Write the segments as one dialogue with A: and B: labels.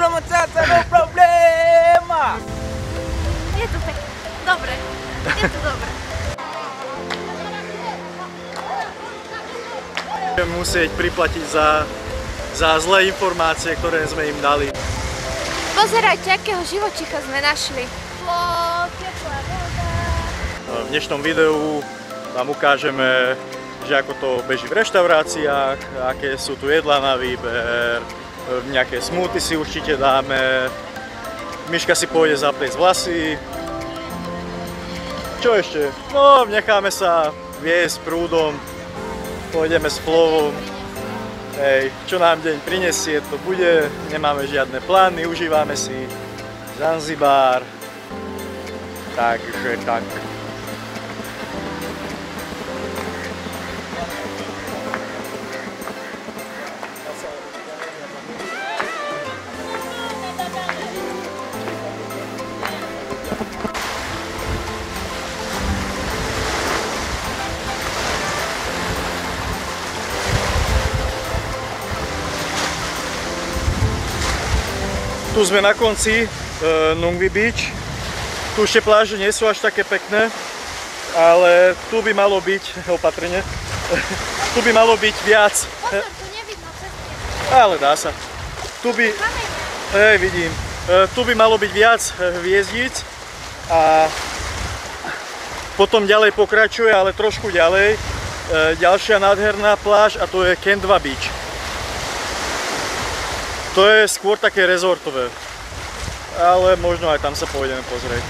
A: Hakuna Matata, no problema!
B: Je to pekné. Dobre. Je to dobre.
C: Musieť priplatiť za zlé informácie, ktoré sme im dali.
B: Pozerajte, akého živočícha sme našli. Teplá voda.
C: V dnešnom videu vám ukážeme, že ako to beží v reštauráciách, aké sú tu jedlá na výber, nejaké smoothie si určite dáme, Miška si pôjde zapliecť vlasy. Čo ešte? No, necháme sa viesť prúdom, pôjdeme s flowom. Hej, čo nám deň prinesie, to bude, nemáme žiadne plány, užívame si Zanzibar. Takže tak. Tu sme na konci Nungwi Beach. Tu ešte pláže nie sú až také pekné, ale tu by malo byť, opatrne, tu by malo byť viac.
B: Pozor, tu nevidno cez
C: Ale dá sa. Tu by, vidím, tu by malo byť viac hviezdíc a potom ďalej pokračuje, ale trošku ďalej, ďalšia nádherná pláž a to je Kendwa Beach. To je skôr také rezortové, ale možno aj tam sa pôjdeme pozrieť.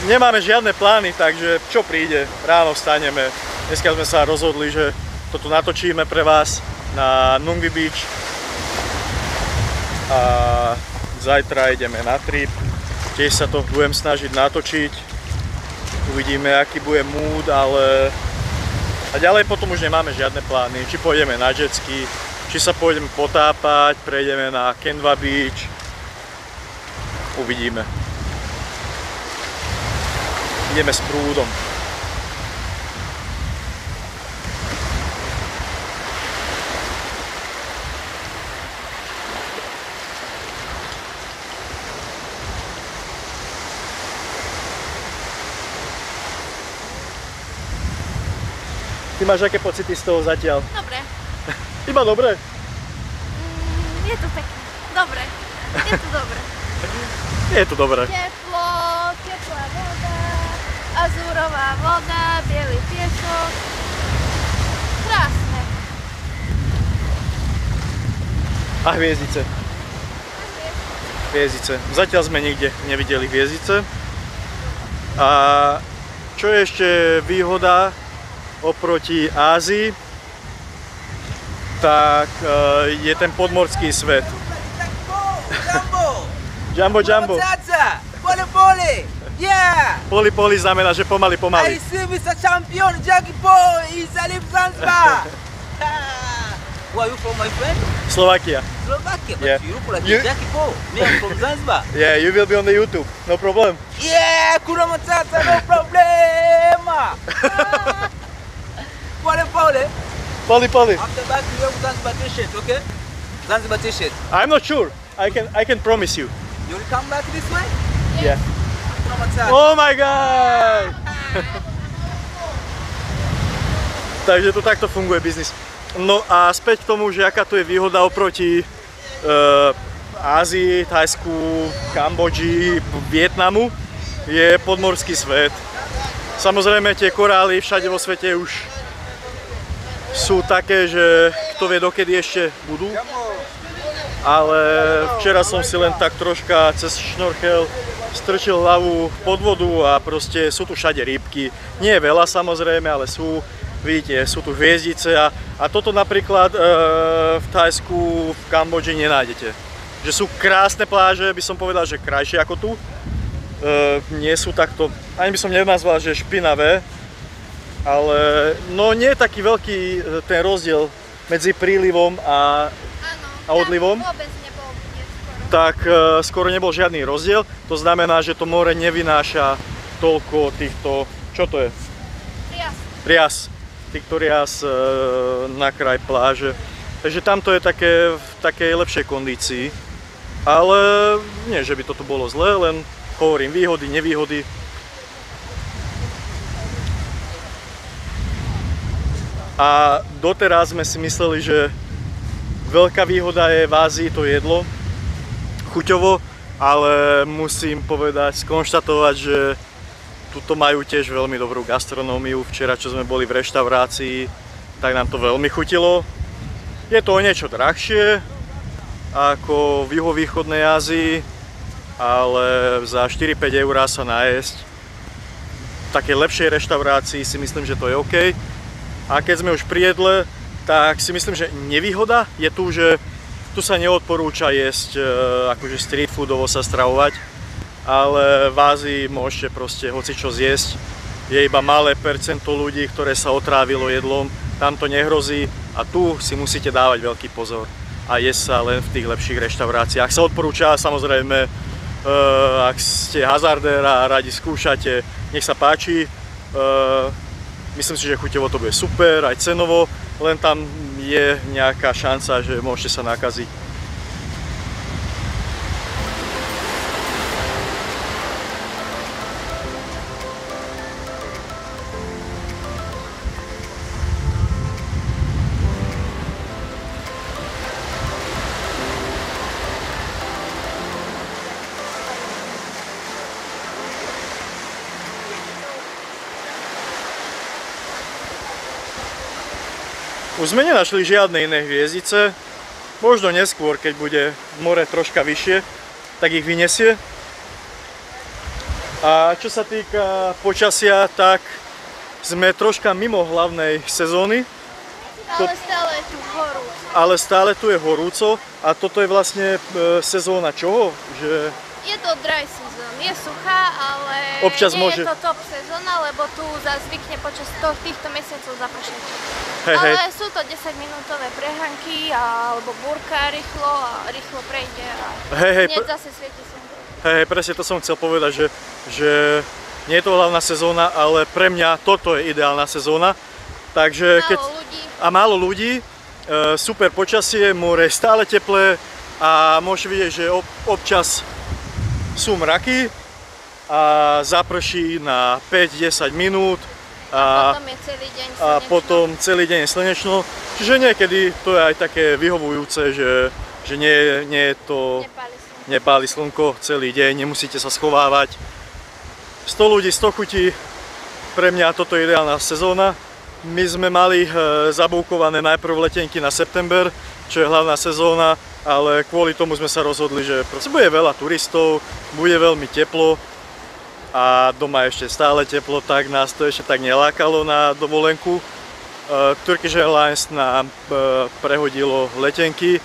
C: Nemáme žiadne plány, takže čo príde, ráno vstaneme. Dneska sme sa rozhodli, že toto natočíme pre vás na Nungwi Beach. A zajtra ideme na trip, tiež sa to budem snažiť natočiť. Uvidíme, aký bude mood, ale... A ďalej potom už nemáme žiadne plány, či pôjdeme na jetski, či sa pôjdeme potápať, prejdeme na Kendwa Beach. Uvidíme. Ideme s prúdom. Ty máš aké pocity z toho zatiaľ?
B: Dobre.
C: Iba dobre?
B: Je to pekné. Dobre. Je to dobre.
C: Je to dobré.
B: Teplo, teplá voda, azúrová voda, biely piesok. Krásne.
C: A hviezdice. Hviezdice. Zatiaľ sme nikde nevideli hviezdice. A čo je ešte výhoda oproti Ázii, tak je ten podmorský svet. Jumbo, jumbo.
A: Pole, pole. Yeah.
C: Poli, poli znamená, že pomaly,
A: I
C: pomaly.
A: see Mr. Champion Jackie Paul. He's a live Zanzibar. Where are you from, my friend?
C: Slovakia.
A: Slovakia. But
C: Yeah.
A: you look like
C: You-
A: Jackie Paul. Me, I'm from Zanzibar.
C: Yeah, you will be on the YouTube. No problem.
A: Yeah, Hakuna Matata, no problema. Pole, pole.
C: Poli, poli.
A: After that, you wear Zanzibar t-shirt, okay? Zanzibar t-shirt.
C: I'm not sure. I can promise you.
A: You will come back this way?
C: Yeah.
A: Hakuna Matata.
C: Oh my god! Takže to takto funguje biznis. No a späť k tomu, že aká tu je výhoda oproti Ázii, Thajsku, Kambodži, Vietnamu, je podmorský svet. Samozrejme tie korály všade vo svete už sú také, že kto vie dokedy ešte budú. Ale včera som si len tak troška cez šnorchel strčil hlavu pod vodu a proste sú tu všade rybky. Nie je veľa samozrejme, ale sú. Vidíte, sú tu hviezdice a toto napríklad v Thajsku, v Kambodži nenájdete. Že sú krásne pláže, by som povedal, že krajšie ako tu. Nie sú takto, ani by som nenazval, že špinavé, ale no nie je taký veľký ten rozdiel medzi prílivom a odlivom.
B: Vôbec nebol skoro.
C: Tak skoro nebol žiadny rozdiel. To znamená, že to more nevynáša toľko týchto, čo to je? Trias. Týchto rias na kraj pláže. Takže tamto je v takej lepšej kondícii. Ale nie, že by toto bolo zlé, len hovorím výhody, nevýhody. A doteraz sme si mysleli, že veľká výhoda je v Ázii to jedlo, chuťovo, ale musím povedať, skonštatovať, že tuto majú tiež veľmi dobrú gastronómiu. Včera, čo sme boli v reštaurácii, tak nám to veľmi chutilo. Je to o niečo drahšie ako v juhovýchodnej Ázii, ale za 4-5 eur sa najesť v takej lepšej reštaurácii si myslím, že to je OK. A keď sme už pri jedle, tak si myslím, že nevýhoda je tu, že tu sa neodporúča jesť akože street foodovo sa stravovať, ale v Ázii môžete proste hocičo zjesť. Je iba malé percento ľudí, ktoré sa otrávilo jedlom, tam to nehrozí a tu si musíte dávať veľký pozor a jesť sa len v tých lepších reštauráciách. Sa odporúča, samozrejme, ak ste hazardér a radi skúšate, nech sa páči. Myslím si, že chuťovo to bude super, aj cenovo, len tam je nejaká šanca, že môžete sa nakaziť. Už sme nenašli žiadne iné hviezdice, možno neskôr, keď bude more troška vyššie, tak ich vyniesie. A čo sa týka počasia, tak sme troška mimo hlavnej sezóny.
B: Ale stále je tu horúco.
C: Ale stále tu je horúco a toto je vlastne sezóna čoho? Že...
B: Je to dry season, je suchá, ale
C: občas
B: nie
C: môže...
B: je to top sezóna, lebo tu zvykne počas týchto mesiacov zapršať.
C: Hej, hej.
B: Ale sú to 10-minútové prehánky alebo búrka rýchlo prejde a hneď zase svieti slnko.
C: Hej, presne to som chcel povedať, že nie je to hlavná sezóna, ale pre mňa toto je ideálna sezóna. Takže málo ľudí, super počasie, more je stále teplé a môžete vidieť, že občas sú mraky a zaprší na 5-10 minút.
B: A potom je celý deň slnečno.
C: A potom celý deň je slnečno. Čiže niekedy to je aj také vyhovujúce, že nie je to... Nepáli slnko celý deň, nemusíte sa schovávať. 100 ľudí, 100 chutí. Pre mňa toto je ideálna sezóna. My sme mali zabúkované najprv letenky na september, čo je hlavná sezóna, ale kvôli tomu sme sa rozhodli, že bude veľa turistov, bude veľmi teplo. A doma ešte stále teplo, tak nás to ešte tak nelákalo na dovolenku. Turkish Airlines nám prehodilo letenky,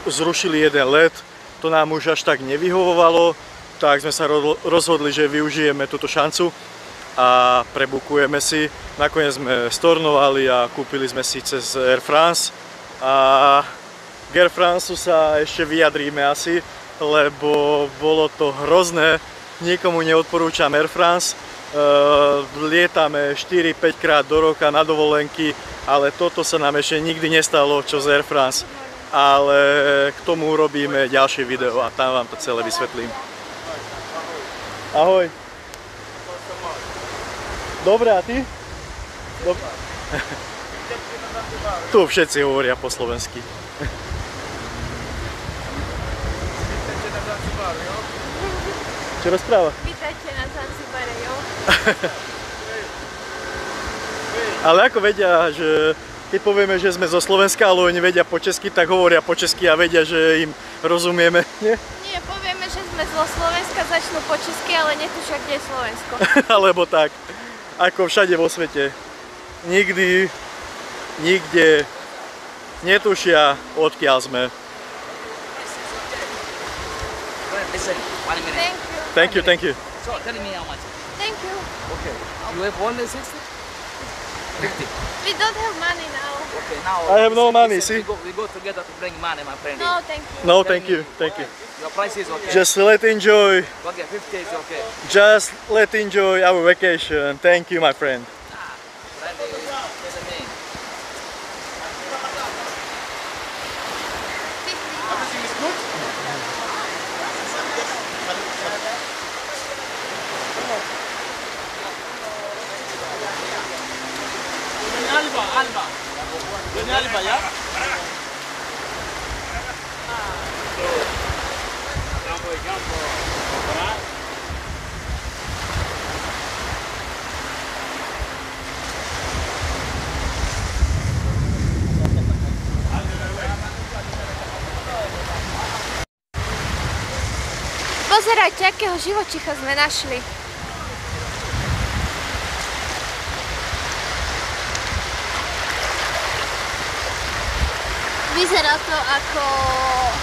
C: zrušili jeden let, to nám už až tak nevyhovovalo, tak sme sa rozhodli, že využijeme túto šancu a prebukujeme si. Nakoniec sme stornovali a kúpili sme si cez Air France a k Air Franceu sa ešte vyjadríme asi, lebo bolo to hrozné. Nikomu neodporúčam Air France, lietame 4-5 krát do roka na dovolenky, ale toto sa nám ešte nikdy nestalo, čo z Air France. Ale k tomu urobíme ďalšie video a tam vám to celé vysvetlím. Ahoj. Dobre, a ty? Tu všetci hovoria po slovensky. Čo rozpráva?
B: Vítajte na Zanzibare, jo?
C: Ale ako vedia, že keď povieme, že sme zo Slovenska, ale oni vedia po česky, tak hovoria po česky a vedia, že im rozumieme, nie?
B: Nie, povieme, že sme zo Slovenska, začnú po česky, ale netušia, kde je Slovensko.
C: Alebo tak, ako všade vo svete. Nikdy, nikde netušia, odkiaľ sme.
B: Thank you.
C: Thank you.
A: So tell me how much.
B: Thank you.
A: Okay. You have only 60? 50.
B: We don't have money now.
A: Okay, now
C: I have no money,
A: listen,
C: see?
A: we go together to bring money, my friend.
B: No, thank you.
C: No, thank you, thank you.
A: Your price is okay.
C: Just let enjoy,
A: Okay, 50 is okay.
C: just let enjoy our vacation. Thank you, my friend.
A: Friend is the name.
B: $50.
D: Everything is good?
A: para allá?
B: Pozerajte, akého živočícha sme našli. Vyzerá to ako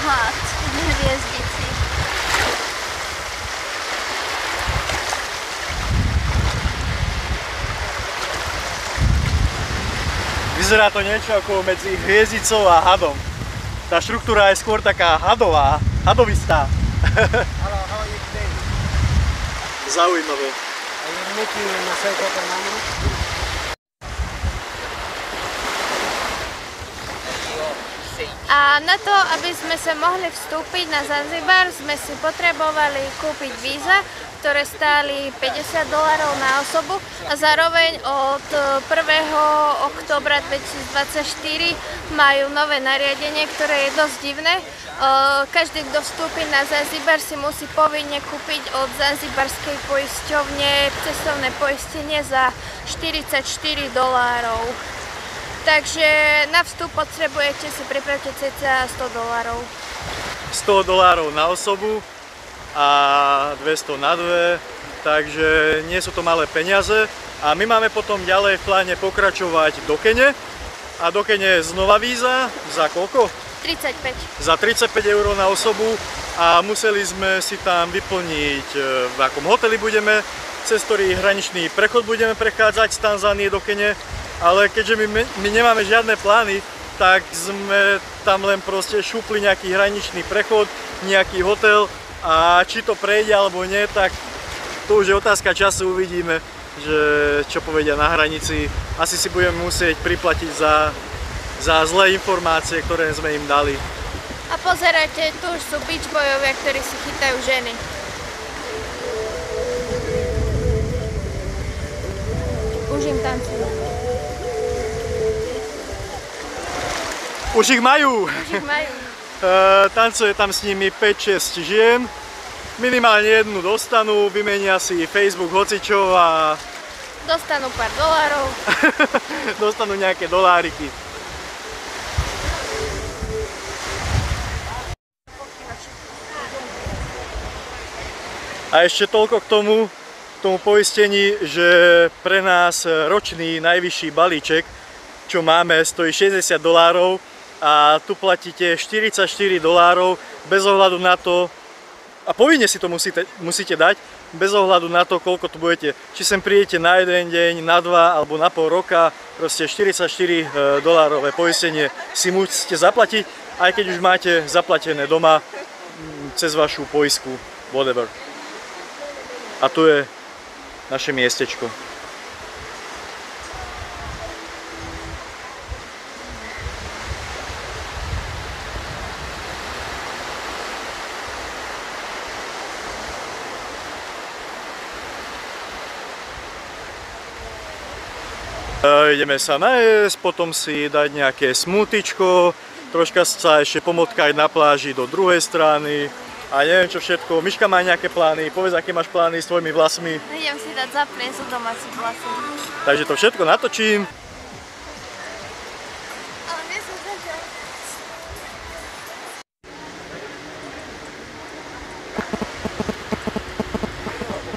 B: had v hviezdici.
C: Vyzerá to niečo ako medzi hviezdicou a hadom. Tá štruktúra je skôr taká hadová, hadovistá. Zaujímavé.
B: A na to, aby sme sa mohli vstúpiť na Zanzibar, sme si potrebovali kúpiť víza, ktoré stáli $50 na osobu a zároveň od 1. októbra 2024 majú nové nariadenie, ktoré je dosť divné. Každý, kto vstúpi na Zanzibar, si musí povinne kúpiť od zanzibarskej poisťovne cestovné poistenie za $44. Takže na vstup potrebujete si pripravte cca $100.
C: $100 na osobu a 200 na dve, takže nie sú to malé peniaze. A my máme potom ďalej v pláne pokračovať do Kene. A do Kene znova víza za koľko?
B: 35.
C: Za 35 € na osobu a museli sme si tam vyplniť, v akom hoteli budeme, cez ktorý hraničný prechod budeme prechádzať z Tanzánie do Kene. Ale keďže my nemáme žiadne plány, tak sme tam len proste šupli nejaký hraničný prechod, nejaký hotel a či to prejde alebo nie, tak to už je otázka času, uvidíme, že čo povedia na hranici. Asi si budeme musieť priplatiť za zlé informácie, ktoré sme im dali.
B: A pozerajte, tu už sú beach bojovia, ktorí si chytajú ženy. Už im tancujú.
C: Už ich majú!
B: Už ich majú.
C: Tancuje tam s nimi 5-6 žien. Minimálne jednu dostanú, vymenia si Facebook hocičo a...
B: Dostanú pár dolárov.
C: Dostanú nejaké doláriky. A ešte toľko k tomu poistení, že pre nás ročný najvyšší balíček, čo máme, stojí $60 a tu platíte $44 bez ohľadu na to, a povinne si to musíte dať, bez ohľadu na to, koľko tu budete. Či sem prídete na jeden deň, na dva alebo na pol roka, proste $44 poistenie si musíte zaplatiť, aj keď už máte zaplatené doma cez vašu poistku, whatever. A tu je naše miestečko. Ideme sa najesť, potom si dať nejaké smoothiečko, troška sa ešte pomotkať na pláži do druhej strany a neviem čo všetko. Miška má nejaké plány, povedz, aké máš plány s tvojimi vlasmi.
B: Idem si dať zaplieť zo domácich vlasov.
C: Takže to všetko natočím.
B: Ale nie som zatiaľ.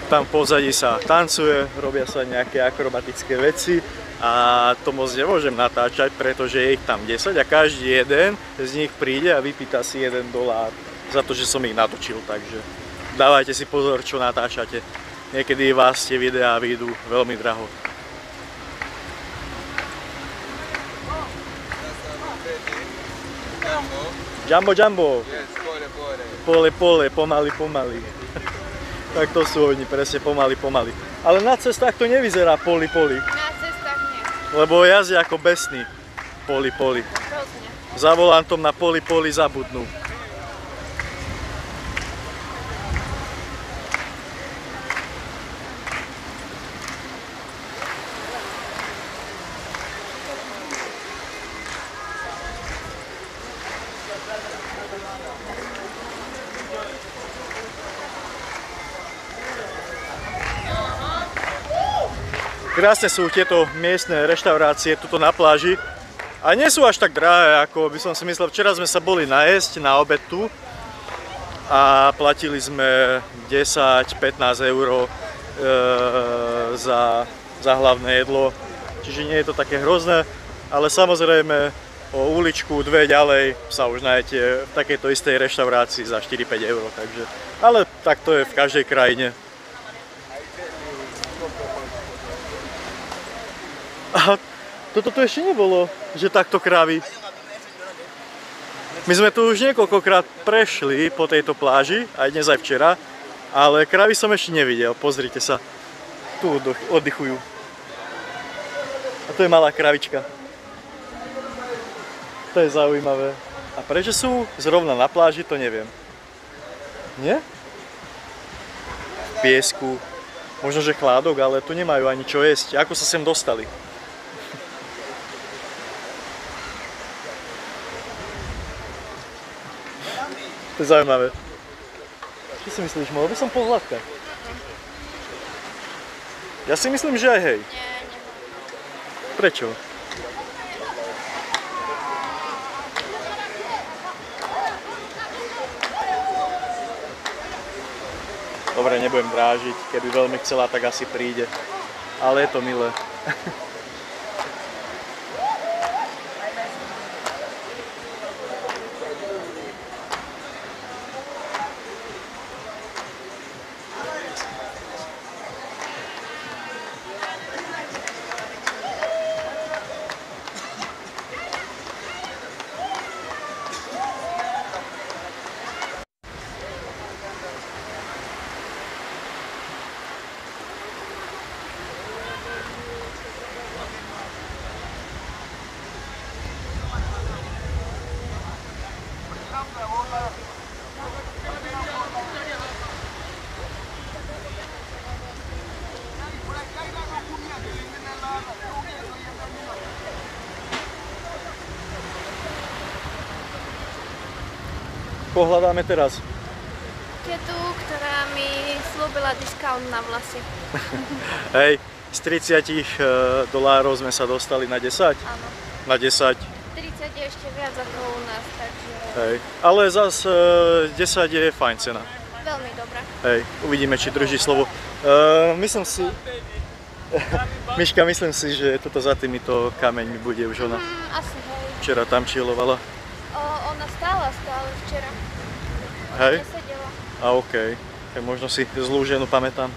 C: Tam v pozadí sa tancuje, robia sa nejaké akrobatické veci a to moc nemôžem natáčať, pretože je ich tam 10 a každý jeden z nich príde a vypýta si $1 za to, že som ich natočil, takže dávajte si pozor, čo natáčate. Niekedy vás tie videá vyjdú veľmi draho. Jumbo, jumbo. Pole, pole, pomaly, pomaly. Tak to sú oni, presne pomaly, pomaly. Ale na cestách to nevyzerá poli, poli.
B: Na cestách nie.
C: Lebo jazdia ako besní. Poli, poli.
B: Rozne.
C: Za volantom na poli, poli zabudnú. Krásne sú tieto miestne reštaurácie tuto na pláži. A nie sú až tak drahé, ako by som si myslel. Včera sme sa boli najesť na obed tu a platili sme 10-15 eur za hlavné jedlo. Čiže nie je to také hrozné, ale samozrejme o uličku, dve ďalej sa už nájdete v takejto istej reštaurácii za 4-5 eur. Takže, ale tak to je v každej krajine. A toto tu ešte nebolo, že takto krávy. My sme tu už niekoľkokrát prešli po tejto pláži, aj dnes aj včera, ale krávy som ešte nevidel. Pozrite sa, tu oddychujú. A to je malá kravička. To je zaujímavé. A prečo sú zrovna na pláži, to neviem. Nie? V piesku. Možno, že chládok, ale tu nemajú ani čo jesť. Ako sa sem dostali? To je zaujímavé. Čo si myslíš, mohol by som pohľadkať? Ja si myslím, že aj hej.
B: Nie, nemám.
C: Prečo? Dobre, nebudem drážiť. Keby veľmi chcela, tak asi príde. Ale je to milé. Pohľadáme teraz.
B: Tetu, ktorá mi slúbila discount na vlasy.
C: Hej, z $30 sme sa dostali na 10?
B: Áno.
C: Na 10.
B: 30 je ešte viac ako u nás, takže
C: Hej, ale zase 10 je fajn cena.
B: veľmi dobrá.
C: Hej, uvidíme, či drží slovo. Myslím si... Miška, myslím si, že toto za týmito kameňmi bude už ona.
B: Asi hej.
C: Včera tam čilovala.
B: Ona stála včera.
C: Hej?
B: Nesedela.
C: A okej. Tak možno si zlú ženu pamätám.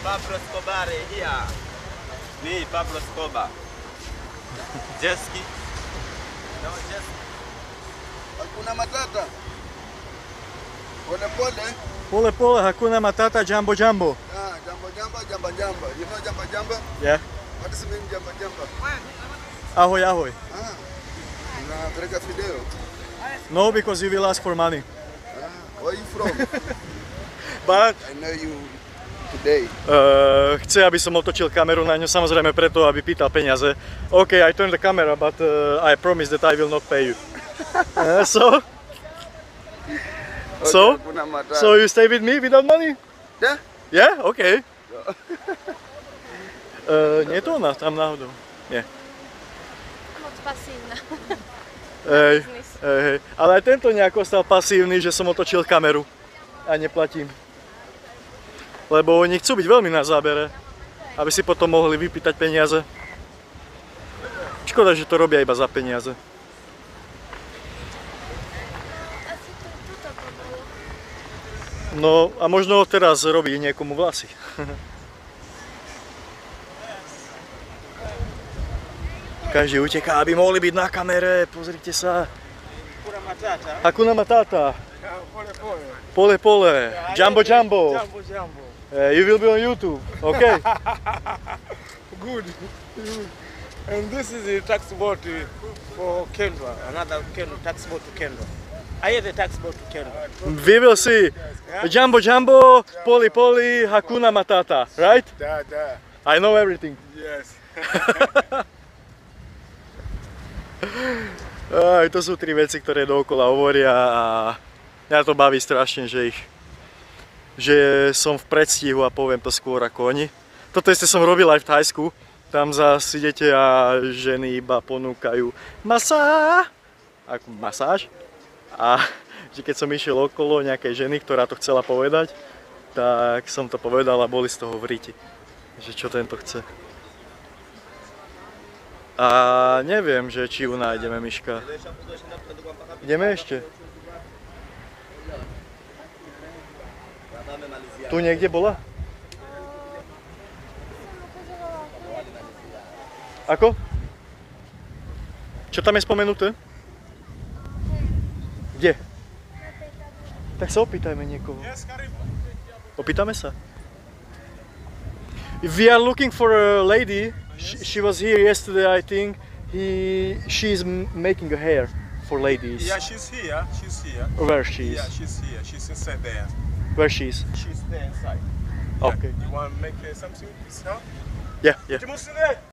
A: Pablo Escobar here. Me, Pablo Escobar. Jeski. No, Jeski.
D: Hakuna Matata. Pole pole.
C: Pole pole, Hakuna Matata, Jumbo Jumbo.
D: Ah, jamba jamba, jamba jamba. You know jamba jamba?
C: Yeah.
D: What does it mean jamba jamba?
C: Ahoj, ahoj.
D: Ah, unapeleka video.
C: No, because you will ask for money.
D: Ah, where are you from?
C: But...
D: I know you today.
C: Chce, aby som otočil kameru na ňu, samozrejme preto, aby pýtal peniaze. OK, I turn the camera, but I promise that I will not pay you. So?
D: Okay,
C: So?
D: Hakuna Matata.
C: So you stay with me without money?
D: Yeah?
C: Yeah? OK. Nie je to ona, tam náhodou. Nie.
B: Moc pasívna.
C: Hej,
B: Biznis.
C: hej. Ale aj tento nejako stal pasívny, že som otočil kameru a neplatím. Lebo oni chcú byť veľmi na zábere, aby si potom mohli vypýtať peniaze. Škoda, že to robia iba za peniaze.
B: Asi tuto to bolo.
C: No a možno teraz robí niekomu vlasy. Každý uteká, aby mohli byť na kamere, pozrite sa.
A: Hakuna Matata.
C: Hakuna Matata,
A: Pole pole.
C: Pole Pole, Jumbo Jumbo.
A: Jumbo jumbo.
C: You will be on YouTube, okay?
A: Good. And this is the tax boat for Kendra. Another tax boat to Kendra. I hear the tax boat to Kendra.
C: We will see. Jumbo Jumbo, Poli Poli, Hakuna Matata, right?
D: Da.
C: I know everything.
D: Yes.
C: Aj, to sú tri veci, ktoré dookola hovoria a mňa to baví strašne, že som v predstihu a poviem to skôr ako oni. Toto isté som robil aj v Thajsku. Tam zase idete a ženy iba ponúkajú masáž. A že keď som išiel okolo nejakej ženy, ktorá to chcela povedať, tak som to povedal a boli z toho v riti. Že čo tento chce. A neviem, že či ju nájdeme, Miška. Ideme ešte? Tu niekde bola? Ako? Čo tam je spomenuté? Kde? Tak sa opýtajme niekoho. Opýtame sa. We are looking for a lady. She was here yesterday, I think. She's making a hair for ladies.
E: Yeah, she's here. She's here.
C: Where she is?
E: Yeah, she's here. She's inside there.
C: Where she is?
E: She's there inside.
C: Okay.
E: You want to make something with this, huh?
C: Yeah, yeah.
E: Jumbo Sine!